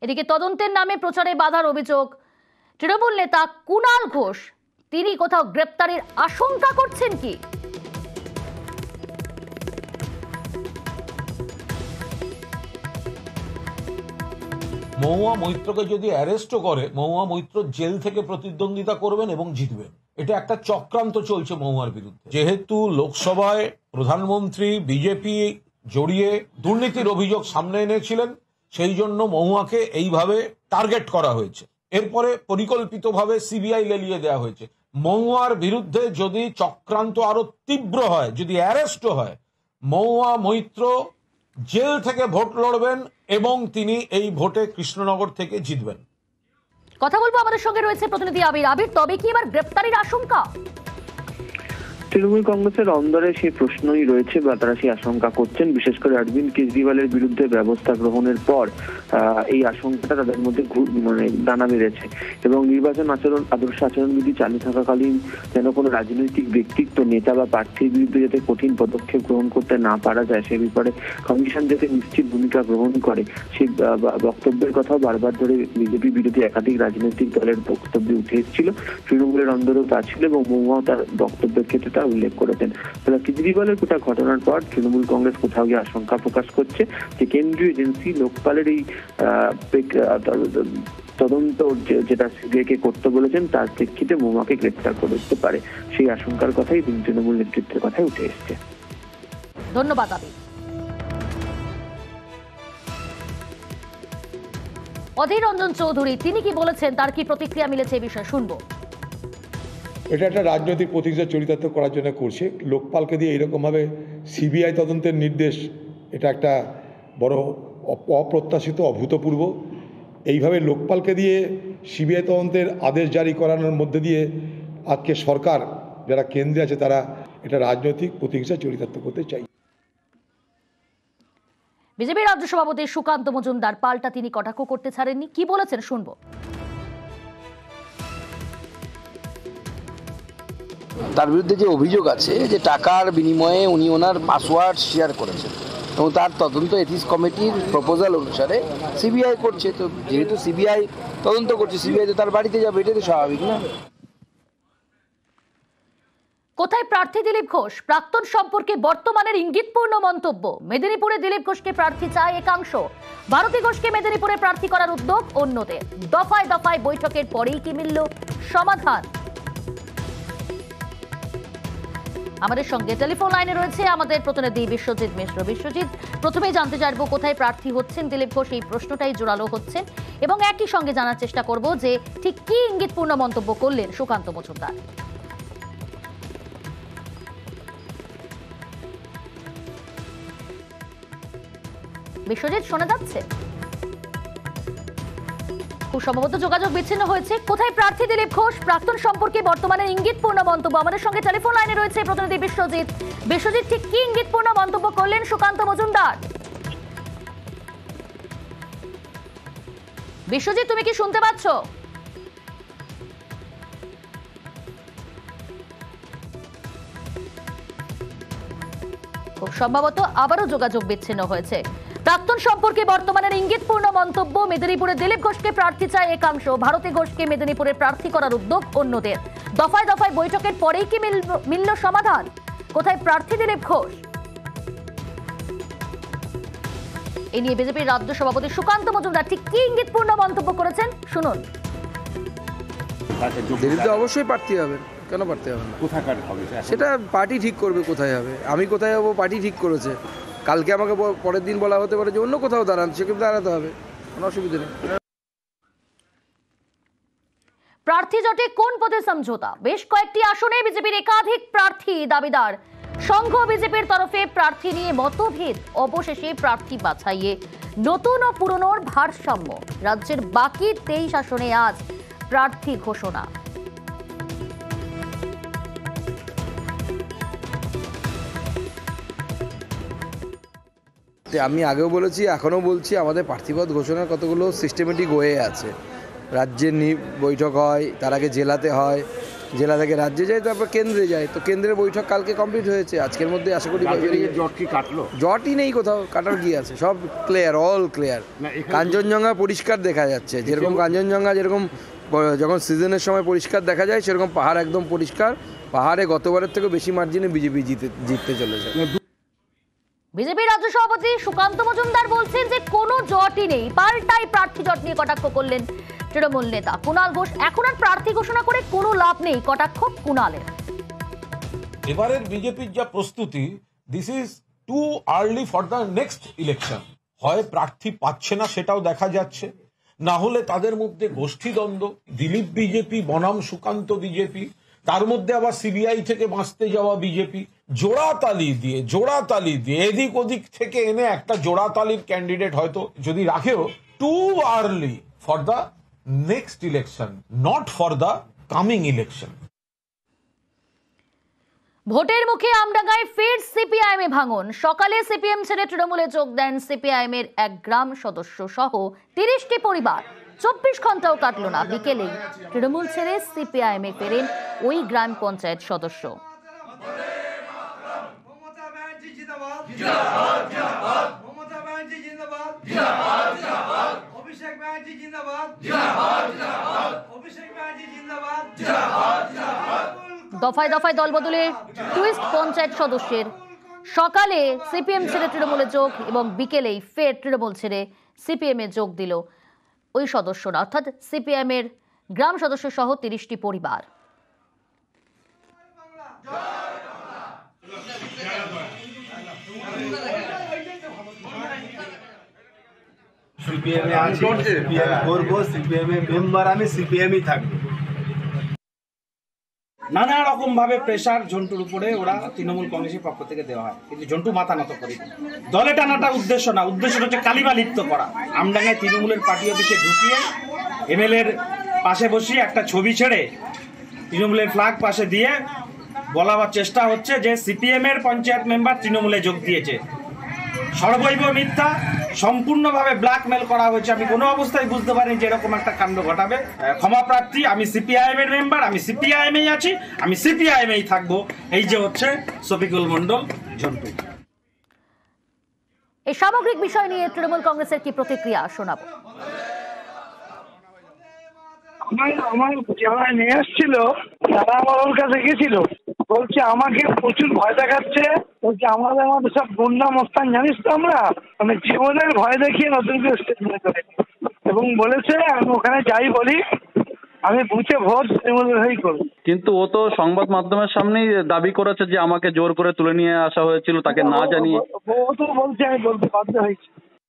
এদিকে তদন্তের নামে প্রচারে বাধার অভিযোগ তৃণমূল নেতা কুণাল ঘোষ, তিনি কোথাও গ্রেপ্তারের আশঙ্কা করছেন কি? মহুয়া মৈত্রকে যদি অ্যারেস্টও করে, মহুয়া মৈত্র জেল থেকে প্রতিদ্বন্দ্বিতা করবেন এবং জিতবেন। এটা একটা চক্রান্ত চলছে মহুয়ার বিরুদ্ধে। যেহেতু লোকসভায় প্রধানমন্ত্রী বিজেপি জড়িয়ে দুর্নীতির অভিযোগ সামনে এনেছিলেন, সেই জন্য মহুয়াকে এইভাবে টার্গেট করা হয়েছে। এরপরে পরিকল্পিতভাবে সিবিআই লেলিয়ে দেওয়া হয়েছে। মহুয়ার বিরুদ্ধে যদি চক্রান্ত আরো তীব্র হয়, যদি অ্যারেস্টও হয়, মহুয়া মৈত্র জেল থেকে ভোট লড়বেন এবং তিনি এই ভোটে কৃষ্ণনগর থেকে জিতবেন। কথা বলবো, আমাদের সঙ্গে রয়েছে প্রতিনিধি আবির। তবে কি এবার গ্রেপ্তারের আশঙ্কা? তৃণমূল কংগ্রেসের অন্দরে সেই প্রশ্নই রয়েছে বা তারা সেই আশঙ্কা করছেন, বিশেষ করে অরবিন্দ কেজরিওয়ালের বিরুদ্ধে ব্যবস্থা গ্রহণের পর এই আশঙ্কাটা তাদের মধ্যে দানা বেঁধেছে। এবং নির্বাচন আদর্শ আচরণবিধি চালু থাকাকালীন যেন কোনো রাজনৈতিক ব্যক্তিত্ব, নেতা বা প্রার্থীর বিরুদ্ধে যাতে কঠিন পদক্ষেপ গ্রহণ করতে না পারা যায়, সে ব্যাপারে কমিশন যাতে নিশ্চিত ভূমিকা গ্রহণ করে, সেই বক্তব্যের কথাও বারবার ধরে বিজেপি বিরোধী একাধিক রাজনৈতিক দলের বক্তব্যে উঠে এসেছিল। তৃণমূলের অন্দরেও তা ছিল এবং মহুয়াও তার বক্তব্যের ক্ষেত্রে উল্লেখ করেছেন। ফলে কেজরিওয়ালের গোটা ঘটনার পর তৃণমূল কংগ্রেস কোথাও গিয়ে আশঙ্কা প্রকাশ করছে যে কেন্দ্রীয় এজেন্সি লোকপালের এই তদন্ত যেটা সিবিআইকে করতে বলেছেন তার প্রেক্ষিতে মহুয়াকে গ্রেপ্তার করতে পারে, সেই আশঙ্কার কথাই তৃণমূল নেতৃত্বের কথাই উঠে এসছে। ধন্যবাদ আবির। অধীর রঞ্জন চৌধুরী তিনি কি বলেছেন, তার কি প্রতিক্রিয়া মিলেছে এই বিষয়ে শুনবো। এটা একটা রাজনৈতিক প্রতিহিংসা চরিতার্থ করার জন্য করছে। লোকপালকে দিয়ে এইরকমভাবে সিবিআই তদন্তের নির্দেশ, এটা একটা বড় অপ্রত্যাশিত, অভূতপূর্ব। এইভাবে লোকপালকে দিয়ে সিবিআই তদন্তের আদেশ জারি করানোর মধ্যে দিয়ে আজকে সরকার যারা কেন্দ্রে আছে তারা এটা রাজনৈতিক প্রতিহিংসা চরিতার্থ করতে চাই। বিজেপি রাজ্য সভাপতি সুকান্ত মজুমদার পাল্টা তিনি কটাক্ষ করতে ছাড়েননি, কি বলেছেন শুনবো। তার বিরুদ্ধে যে অভিযোগ আছে যে টাকার বিনিময়ে উনি ওনার পাসওয়ার্ড শেয়ার করেছেন এবং তার তদন্ত এথিক্স কমিটির প্রপোজাল অনুসারে সিবিআই করছে। তো যেহেতু সিবিআই তদন্ত করছে, সিবিআই তো তার বাড়িতে যাবে, এটাই তো স্বাভাবিক না? কোথায় প্রার্থী দিলীপ ঘোষ? প্রাক্তন সম্পর্কে বর্তমানের ইঙ্গিতপূর্ণ মন্তব্য। মেদিনীপুরে দিলীপ ঘোষকে প্রার্থী চায় একাংশ, ভারতী ঘোষকে মেদিনীপুরে প্রার্থী করার উদ্যোগ অন্যদের। দফায় দফায় বৈঠকের পরেই কি মিলল সমাধান? আমাদের সঙ্গে টেলিফোন লাইনে রয়েছে আমাদের প্রতিনিধি বিশ্বজিৎ মিশ্র। বিশ্বজিৎ, প্রথমেই জানতে চাইবো কোথায় প্রার্থী হচ্ছেন দিলীপ ঘোষ, এই প্রশ্নটাই জোরালো হচ্ছেন, এবং একই সঙ্গে জানার চেষ্টা করব যে ঠিক কি ইঙ্গিতপূর্ণ মন্তব্য করলেন সুকান্ত মজুমদার। বিশ্বজিৎ, শোনা যাচ্ছে? খুব সম্ভবত যোগাযোগ বিচ্ছিন্ন হয়েছে। কোথায় প্রার্থী দিলীপ ঘোষ, প্রাক্তন সম্পর্কে বর্তমানে ইঙ্গিতপূর্ণ মন্তব্য। আমাদের সঙ্গে টেলিফোন লাইনে রয়েছে প্রতিনিধি বিশ্বজিৎ। বিশ্বজিৎ, ঠিক কি ইঙ্গিতপূর্ণ মন্তব্য করলেন সুকান্ত মজুমদার? বিশ্বজিৎ, তুমি কি শুনতে পাচ্ছ? খুব সম্ভবত আবারও যোগাযোগ বিচ্ছিন্ন হয়েছে। প্রাক্তন সম্পর্কে বর্তমানের ইঙ্গিতপূর্ণ মন্তব্য। মেদিনীপুরে দিলীপ ঘোষকে প্রার্থী চায় একাংশ, ভারতী ঘোষকে মেদিনীপুরে প্রার্থী করার উদ্যোগ অন্যদের। দফায় দফায় বৈঠকের পরেই কি মিলল সমাধান? কোথায় প্রার্থী দিলীপ ঘোষ? এ নিয়ে বিজেপির রাজ্য সভাপতি সুকান্ত মজুমদার ঠিক কি ইঙ্গিতপূর্ণ মন্তব্য করেছেন শুনুন। দিলীপ অবশ্যই প্রার্থী হবেন, কেন প্রার্থী হবেন? কোথাকার হবে সেটা পার্টি ঠিক করবে কোথায় হবে। আমি কোথায় হবো পার্টি ঠিক করেছে। কালকে আমাকে পরের দিন বলা হতে পারে যে অন্য কোথাও দাঁড়ান, সেক্ষেত্রে দাঁড়াতে হবে, কোনো অসুবিধা নেই। প্রার্থী জোটে কোন পথে সমঝোতা? বেশ কয়েকটি আসনে বিজেপির একাধিক প্রার্থী দাবিদার। সংঘ বিজেপির তরফে প্রার্থী নিয়ে মতভেদ, অবশেষে প্রার্থী বাছাইয়ে নতুন ও পুরনোর ভারসাম্য। রাজ্যের বাকি 23 আসনে আজ প্রার্থী ঘোষণা। আমি আগেও বলেছি, এখনও বলছি, আমাদের প্রার্থীপদ ঘোষণার কতগুলো সিস্টেমেটিক ওয়ে আছে। রাজ্যের বৈঠক হয়, তার আগে জেলাতে হয়, জেলা থেকে রাজ্যে যায়, তারপর কেন্দ্রে যায়। তো কেন্দ্রের বৈঠক কালকে কমপ্লিট হয়েছে, আজকের মধ্যে আশা করি জট কি কাটলো? জটই নেই কোথাও, কাটার কি আছে, সব ক্লিয়ার, অল ক্লিয়ার। কাঞ্চনজঙ্ঘা পরিষ্কার দেখা যাচ্ছে, যেরকম কাঞ্চনজঙ্ঘা যেরকম যখন সিজনের সময় পরিষ্কার দেখা যায়, সেরকম পাহাড় একদম পরিষ্কার। পাহাড়ে গতবারের থেকে বেশি মার্জিনে বিজেপি জিততে চলেছে। বিজেপি রাজ্য সভাপতি সুকান্ত মজুমদার বলছেন যে কোনো জটই নেই, পাল্টাই প্রার্থী জট নিয়ে কটাক্ষ করলেন তৃণমূল নেতা কুণাল ঘোষ। এখন আর প্রার্থী ঘোষণা করে কোনো লাভ নেই, কটাক্ষ কুণালের। এবারের বিজেপির যা প্রস্তুতি, this is two early for the next election. হয় প্রার্থী পাচ্ছে না সেটাও দেখা যাচ্ছে, না হলে তাদের মধ্যে গোষ্ঠীদ্বন্দ্ব, দিলীপ বিজেপি বনাম সুকান্ত বিজেপি, তার মধ্যে আবার সিবিআই থেকে বাঁচতে যাওয়া বিজেপি, জোড়াতালি দিয়ে এদিক ওদিক থেকে এনে একটা জোড়াতালির ক্যান্ডিডেট হয়তো যদি রাখেও, too early for the next election, not for the coming election. ভোটের মুখে আমডাঙ্গায় ফের সিপিআইএম এ ভাঙন। সকালে সিপিএম ছেড়ে তৃণমূলে যোগ দেন সিপিআইএম এর এক গ্রাম সদস্য সহ 30টি পরিবার। 24 ঘন্টাও কাটলো না, বিকেলেই তৃণমূল ছেড়ে সিপিআইএম এ ফেরেন ওই গ্রাম পঞ্চায়েত সদস্য। দফায় দফায় দলবদলের টুইস্ট পঞ্চায়েত সদস্যের। সকালে সিপিএম ছেড়ে তৃণমূলে যোগ এবং বিকেলেই ফের তৃণমূল ছেড়ে সিপিএম এ যোগ দিল ওই সদস্যরা, অর্থাৎ সিপিএম এর গ্রাম সদস্য সহ 30টি পরিবার। সিপিএম এ আছি, সিপিএম করব, সিপিএম এর মেম্বার আমি, সিপিএমই থাকবো। নানা রকম ভাবে প্রেসার ঝন্টুর উপরে ওরা তৃণমূল কংগ্রেসের পক্ষ থেকে দেওয়া হয়, কিন্তু ঝন্টু মাথা নত করে। দলে টানাটা উদ্দেশ্য না, উদ্দেশ্যটা হচ্ছে কালিমা লিপ্ত করা। আমডাঙ্গায় তৃণমূলের পার্টি অফিসে ঢুকিয়ে এমএলএর পাশে বসিয়ে একটা ছবি ছেড়ে তৃণমূলের ফ্ল্যাগ পাশে দিয়ে বলাবার চেষ্টা হচ্ছে যে সিপিএম এর পঞ্চায়েত মেম্বার তৃণমূলে যোগ দিয়েছে। সর্বৈব মিথ্যা, সম্পূর্ণভাবে ব্ল্যাকমেল করা হয়েছে। আমি কোনো অবস্থায় বুঝতে পারিনি যে এরকম একটা কাণ্ড ঘটাবে। ক্ষমা প্রার্থী, আমি সিপিআইএম এর মেম্বার, আমি সিপিআইএমেই আছি, আমি সিপিআইএমেই থাকবো। এই যে হচ্ছে শফিকুল মন্ডল ঝন্টু। এই সামগ্রিক বিষয় নিয়ে তৃণমূল কংগ্রেসের কি প্রতিক্রিয়া শোনাবো। আমার যারা নিয়ে আসছিল তারা আমার ওর কাছে গেছিল, বলছে আমাকে প্রচুর ভয় দেখাচ্ছে, বলছে আমাদের সব গুন্ডা মস্তান জানিস তো আমরা, মানে জীবনের ভয় দেখিয়ে নতুন করে স্টেটমেন্ট করে, এবং বলেছে আমি ওখানে যাই বলি আমি বুঝে ভোট তৃণমূলের হয়েই করবো। কিন্তু ও তো সংবাদ মাধ্যমের সামনেই দাবি করেছে যে আমাকে জোর করে তুলে নিয়ে আসা হয়েছিল, তাকে না জানিয়ে। ও তো বলছে আমি বলতে বাধ্য হয়েছি।